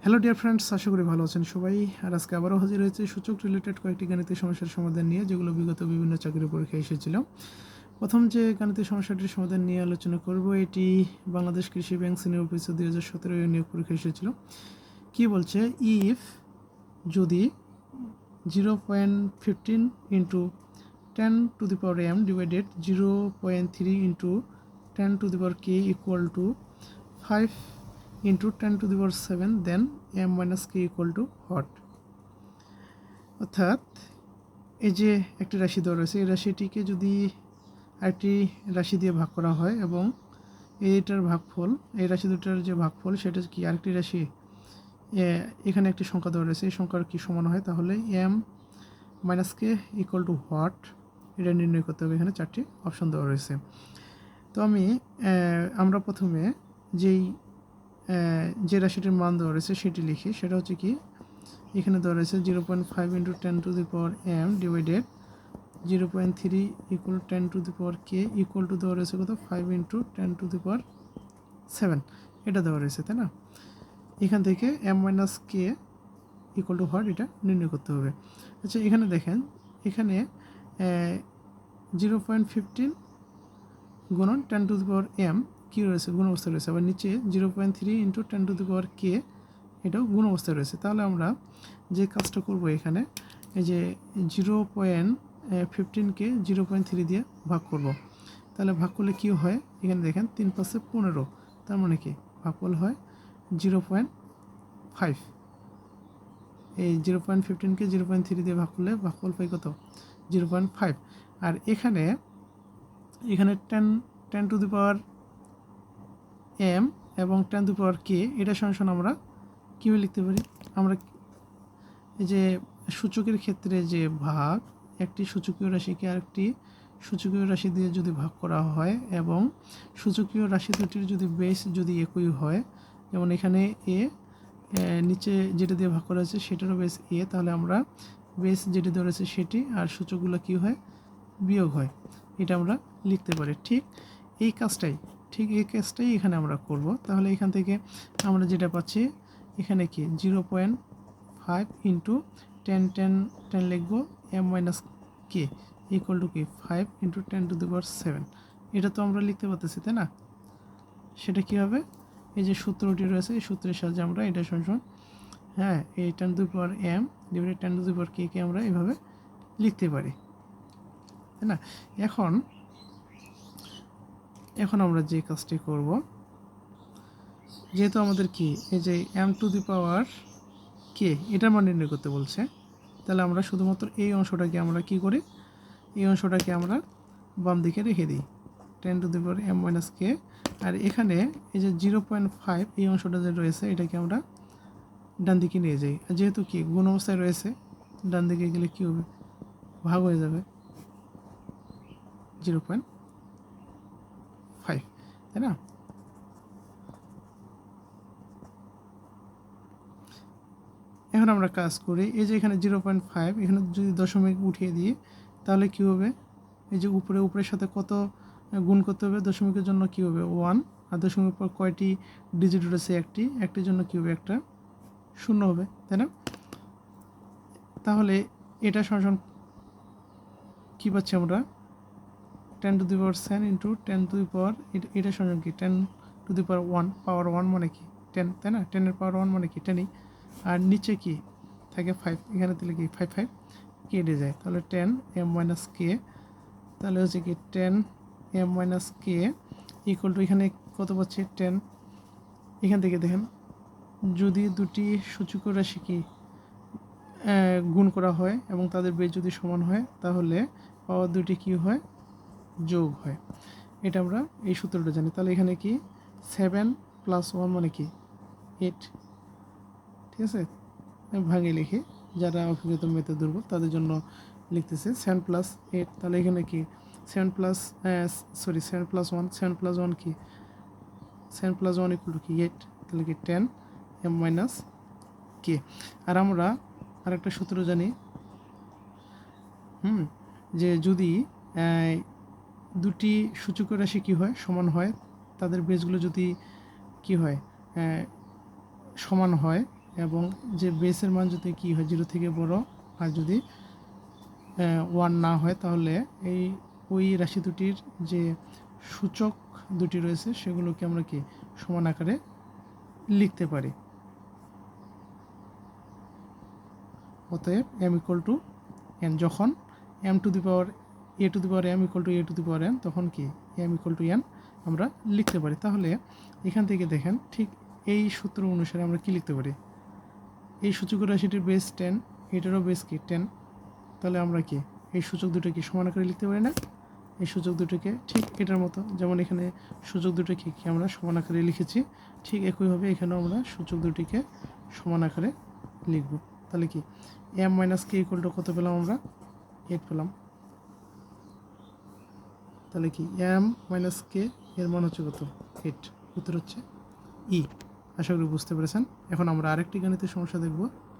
Hello dear friends, আশা করি ভালো আছেন সবাই। আর আজকে আবারও হাজির হয়েছে সূচক রিলেটেড কয়েকটি গাণিতিক সমস্যার সমাধান নিয়ে, যেগুলো বিগত বিভিন্ন চাকরির পরীক্ষায় এসেছিল। প্রথম যে গাণিতিক সমস্যাটির সমাধান নিয়ে আলোচনা করব, এটি বাংলাদেশ কৃষি ব্যাংক সিনিয়র অফিসার 2017 নিয়োগ পরীক্ষা এসেছিল। কি বলছে, ইফ যদি 0.15 into 10⁻m divided 0.3 into 10⁻k equal to 5 into 10⁻7, then m minus K equal to what. অর্থাৎ এই যে একটি রাশি দেওয়া রয়েছে, এই রাশিটিকে যদি আরেকটি রাশি দিয়ে ভাগ করা হয় এবং এইটার ভাগফল, এই রাশি দুটার যে ভাগফল সেটা কি আরেকটি রাশি, এখানে একটি সংখ্যা দেওয়া রয়েছে, এই সংখ্যার কি সমান হয়, তাহলে m minus K equal to what, এটা নির্ণয় করতে হবে। এখানে চারটি অপশন দেওয়া রয়েছে। তো আমরা প্রথমে যে রাশিটির মান দেওয়া রয়েছে সেটি লিখি। সেটা হচ্ছে কি, এখানে দেওয়া রয়েছে 0.5 into 10⁻m divided 0.3 equal 10⁻k equal two দেওয়া রয়েছে কত, 5 ইন্টু 10⁻7, এটা দেওয়া রয়েছে, তাই না? এখান থেকে m minus K equal to what, এটা নির্ণয় করতে হবে। আচ্ছা, এখানে দেখেন, এখানে 0.15 গুণন 10⁻m কী রয়েছে, গুণ অবস্থায় রয়েছে। আবার নিচে 0.3 ইন্টু 10⁻k, এটাও গুণ অবস্থায় রয়েছে। তাহলে আমরা যে কাজটা করব, এখানে এই যে 0.15কে 0.3 দিয়ে ভাগ করব। তাহলে ভাগ করলে কী হয়, এখানে দেখেন 3 × 5 = 15, তার মানে কি ভাগফল হয় 0.5। এই 0.15কে 0.3 দিয়ে ভাগ করলে ভাগফল পাই কত, 0.5। আর এখানে 10⁻m এবং 10⁻k, এটা সমান আমরা কীভাবে লিখতে পারি, আমরা এই যে সূচকের ক্ষেত্রে যে ভাগ, একটি সূচকীয় রাশিকে আরেকটি সূচকীয় রাশি দিয়ে যদি ভাগ করা হয় এবং সূচকীয় রাশি দুটির যদি বেস যদি একই হয়, যেমন এখানে নিচে যেটা দিয়ে ভাগ করা হয়েছে সেটারও বেস তাহলে আমরা বেস যেটি দেওয়া রয়েছে সেটি, আর সূচকগুলো কী হয়, বিয়োগ হয়, এটা আমরা লিখতে পারি। ঠিক এই কাজটাই এখানে আমরা করব। তাহলে এখান থেকে আমরা যেটা পাচ্ছি, এখানে কি 0.5 ইন্টু 10 লিখব, m minus K equal two কি 5 ইন্টু 10⁻7, এটা তো আমরা লিখতে পারতেছি, তাই না? সেটা কী হবে, এই যে সূত্রটি রয়েছে, এই সূত্রের সাহায্যে আমরা এটা সমান এই 10⁻m ডিভাইডেড 10⁻k কে আমরা এভাবে লিখতে পারি, তাই না? এখন আমরা যে কাজটি করব, যেহেতু আমাদের কি এই যে m⁻k এটার মান নির্ণয় করতে বলছে, তাহলে আমরা শুধুমাত্র এই অংশটাকে আমরা কি করি, এই অংশটাকে আমরা বাম দিকে রেখে দিই, 10⁻m - k। আর এখানে এই যে 0.5 এই অংশটা যে রয়েছে, এটাকে আমরা ডান দিকে নিয়ে যাই। যেহেতু কি গুণ অবস্থায় রয়েছে, ডান দিকে গেলে কী হবে, ভাগ হয়ে যাবে 0.5, তাই না? এখন আমরা কাজ করি, এই যে এখানে 0.5, এখানে যদি দশমিক উঠিয়ে দিই, তাহলে কী হবে, এই যে উপরের সাথে কত গুণ করতে হবে, দশমিকের জন্য কী হবে 1, আর দশমিকের পর কয়টি ডিজিট রয়েছে, একটির জন্য কী হবে, একটা শূন্য হবে, তাই না? তাহলে এটা সমান কী পাচ্ছি আমরা, 10⁻7 ইন্টু 10⁻, এটা সমান কি 10⁻1 পাওয়ার 1 মানে কি 10, তাই না? 10-এর পাওয়ার 1 মানে কি 10ই। আর নিচে কি থাকে 5, এখানে তাহলে কি 5 কেটে যায়, তাহলে 10m - k, তাহলে হচ্ছে কি 10m - k ইকুয়াল টু, এখানে কত পাচ্ছি 10। এখান থেকে দেখেন, যদি দুটি সূচকীয় রাশি কি গুণ করা হয় এবং তাদের বেজ যদি সমান হয়, তাহলে পাওয়ার দুটি কি হয়, যোগ হয়। এটা আমরা এই সূত্রটা জানি। তাহলে এখানে কি 7 + 1 মানে কি 8, ঠিক আছে? ভাঙে লিখি, যারা অভিজ্ঞতা মেতে দুর্বল তাদের জন্য লিখতেছে 7 + 8। তাহলে এখানে কি 7 + 1, 7 + 1 কি 7 + 1 = কি 8, তাহলে কি 10m - k। আর আমরা আরেকটা সূত্র জানি, যে যদি দুটি সূচক রাশি কী হয়, সমান হয়, তাদের বেসগুলো যদি কি হয়, সমান হয়, এবং যে বেসের মান যদি কী হয় 0 থেকে বড়, আর যদি 1 না হয় তাহলে ওই রাশি দুটির যে সূচক দুটি রয়েছে সেগুলোকে আমরা কি সমান আকারে লিখতে পারি। অতএব m ইকুয়াল টু n, যখন m to the power a to the power m equal to a to the power n, তখন কি m ইকুয়াল টু n আমরা লিখতে পারি। তাহলে এখান থেকে দেখেন ঠিক এই সূত্র অনুসারে আমরা কি লিখতে পারি, এই সূচক রাশিটির বেস 10, এটারও বেস কি 10, তাহলে আমরা কি এই সূচক দুটোকে সমান আকারে লিখতে পারি না? এই সূচক দুটোকে ঠিক এটার মতো, যেমন এখানে সূচক দুটোকে কি আমরা সমান আকারে লিখেছি, ঠিক একইভাবে এখানেও আমরা সূচক দুটিকে সমান আকারে লিখব। তাহলে কি m minus K equal two কত পেলাম আমরা? 8 পেলাম। তাহলে কি m মাইনাস কে এর মান হচ্ছে কত? 8। উত্তর হচ্ছে ই। আশা করি বুঝতে পেরেছেন। এখন আমরা আরেকটি গণিতের সমস্যা দেখব।